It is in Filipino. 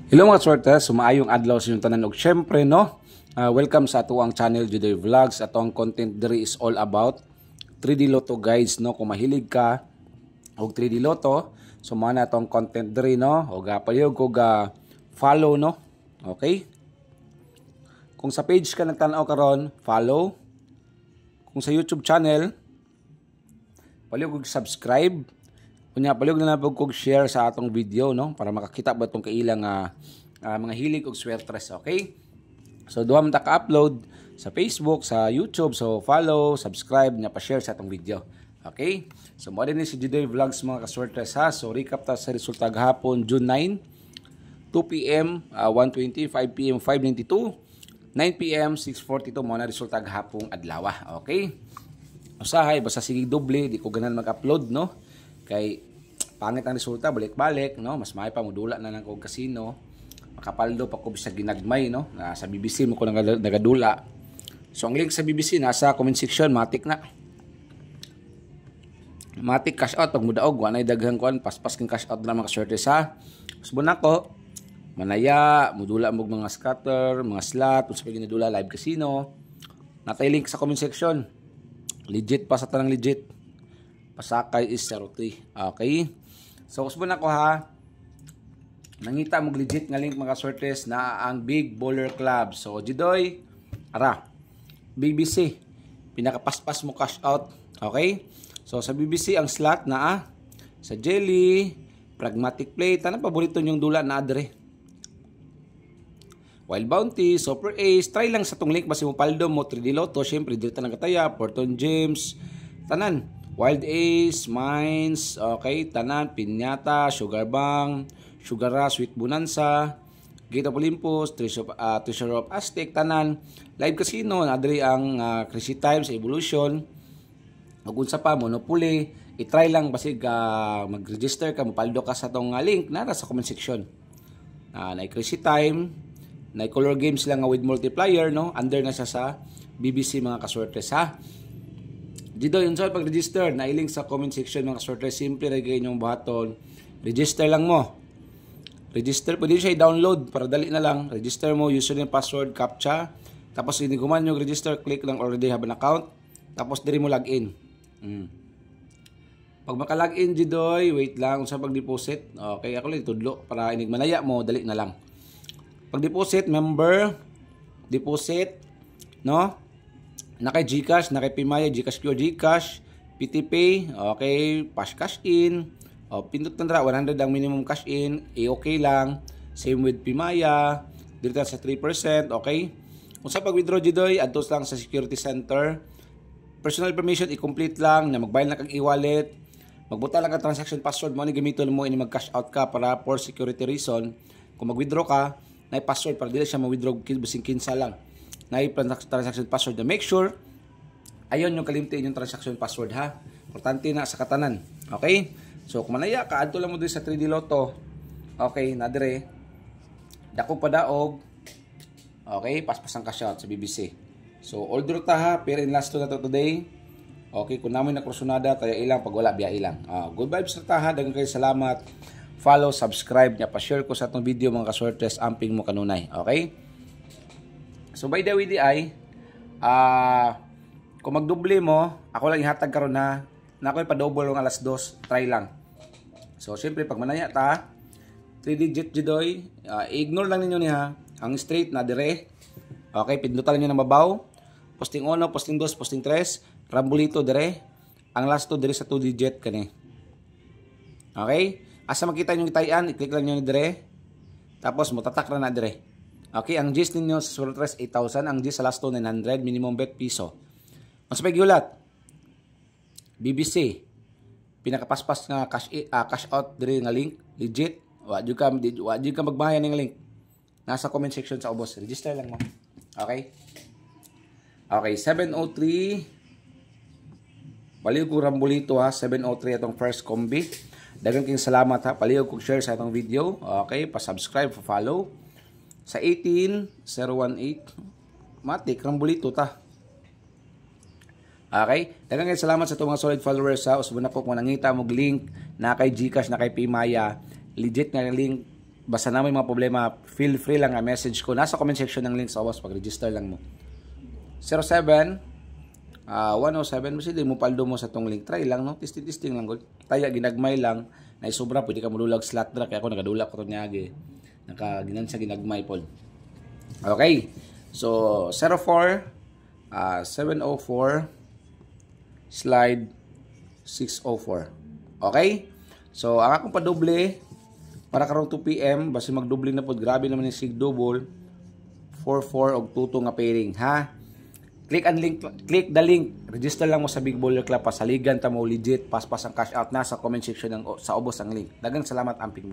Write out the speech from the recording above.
Hello mga sortes, sumaayong adlaw sa inyong tanan og syempre no. Welcome sa ato ang channel Juday Vlogs. Ato ang content diri is all about 3D Lotto guys no. Kung mahilig ka og 3D Lotto, so mao na atong content diri no. Og payog ko follow no. Okay? Kung sa page ka nagtan-aw karon, follow. Kung sa YouTube channel, payog og subscribe. Kunya palihog na napag kog share sa atong video no para makakita ba tong kailang mga hilig og swertres, okay? So duha man ta ka-upload sa Facebook, sa YouTube, so follow, subscribe nya pa-share sa atong video. Okay? So mo din si Juday Vlogs mga ka-swertres ha. So recap ta sa resulta gahapon June 9, 2 PM 120, 5 PM 592, 9 PM 642 mo na resulta gahapong adlaw, okay? Usahay basta sige doble di ko ganan mag-upload no. Kay pangit ang resulta balik-balik no, mas may pa modula na nang kog casino, makapaldo pa ko bisag ginagmay no, sa BBC mo ko nagadula. So ang link sa BBC nasa comment section, matik na, matik cash out pag mudaog wa nay daghang kuan, paspas king cash out na mga swerte sa usbon nako manaya modula mo mga scatter, mga slot, usa pa ginadula live casino, natay link sa comment section, legit pa sa tanang legit. Pasakay is 03. Okay? So, usbon ako ha. Nangita mo legit nga link mga sortes na ang Big Baller Club. So, Jidoy, ara. BBC. Pinakapaspas mo cash out. Okay? So, sa BBC ang slot na sa Jelly, Pragmatic Play, tanang paborito nyong dula na adre. Wild Bounty, Super Ace, try lang sa tong link basi mo paldo mo 3D Lotto, syempre dito na kataya, Fortune James, tanan. Wild Ace, Mines, okay, tanan, Piñata, Sugar Bang, Sugar Rush, Sweet Bonanza, Gate of Olympus, Treasure of Aztec, tanan, Live Casino, nadiri ang Crazy Times, Evolution, magunsa pa, Monopoly, itry lang basig mag-register ka, mapaldo ka sa tong link na sa comment section. Na Crazy Time, na color games lang with multiplier, no? Under na siya sa BBC mga kaswertes ha. Dito yun sa pag-register, na-link sa comment section mga kaswertes, simple rin kayo inyong buhaton. Register lang mo. Register, pwede siya i-download para dali na lang. Register mo, username, password, captcha. Tapos hindi kuman yung register, click lang already have an account. Tapos diri mo login. Pag maka-login Jidoy, wait lang sa pag-deposit. Okay, ako lang tudlo para inig manaya mo, dali na lang. Pag-deposit, member, deposit, no? Nakay GCash, nakay Pimaya, GCash Pure GCash, PTPay, okay, cash in, pindot tandra, 100 ang minimum cash in, okay lang, same with Pimaya, dito sa 3%, okay. Kung sa pag-withdraw Jidoy, adtos lang sa security center, personal information, i-complete lang, na mag-file na kag e-wallet, magbuta lang ang transaction password mo, ni gamiton mo, ini mag-cash out ka para for security reason, kung mag-withdraw ka, na password para dili siya ma-withdraw basing kinsa lang. Na transaction password na make sure ayon yung kalimti yung transaction password ha. Importante na sa katanan. Okay? So kung manaya ka adto lang mo diri sa 3D Lotto. Okay, na dire. Dako pa daog. Okay, paspas ang cash out sa BBC. So all draw ta ha, pero in last to na to today. Okay, kung namoy na krusonada tayo ilang pag wala biya ilang. Good vibes sa ta ha, daghang kayo salamat. Follow, subscribe nya, pa-share ko sa atong video mga kaswertes, amping mo kanunay. Okay? So by the way kung magdoble mo, ako lang ihatag karon na ako'y pa-double ng alas 2, try lang. So syempre pag manaya ta, 3 digit Jidoy, ignore lang ninyo niya ang straight na dire. Okay, pindutan niyo na mabaw. Posting 1, posting 2, posting 3, rambulito dire. Ang last 2 dire sa 2 digit kani. Okay? Asa makita niyo itayan, i-click lang niyo ni dire. Tapos mo tatak na dire. Okay, ang GIS ninyo sa Swertres 8,000, ang GIS sa last 2 900, minimum bet piso. Mas pagyulat, BBC, pinakapaspas nga cash out diri nga link, legit, wa jud ka magbahayan ng link. Nasa comment section sa ubos, register lang mo. Okay? Okay, 703, paliw ko rambulito ha, 703 atong first combi. Daghang king salamat ha, paliw ko share sa atong video. Okay, pa-subscribe, pa-follow. Sa 18018, matik, rambulito ta. Okay? Daghang kayo salamat sa itong mga solid followers sa usbon na po kung nangita mo link na kay GCash, na kay Pimaya. Legit na link basta na may mga problema, feel free lang message ko. Nasa comment section ng link sa Ubos, pag-register lang mo. 07 107 mo sila mo paldo mo sa tong link. Try lang, no? Testing lang gud. Taya ginagmay lang na sobra pwede ka modulag slot dra kaya ako nagadula ko to niagi. Nakaginan sa ginagmay pod. Okay. So 04 704 slide 604. Okay? So ang akong padoble para karong 2 PM basta magdoble na pod, grabe naman yung sig double 44 og 22 nga pairing, ha? Click the link, register lang mo sa Big Baller Club, pasaligan ta mo legit, paspas ang cash out na sa comment section ng sa Ubos ang link. Daghang salamat amping.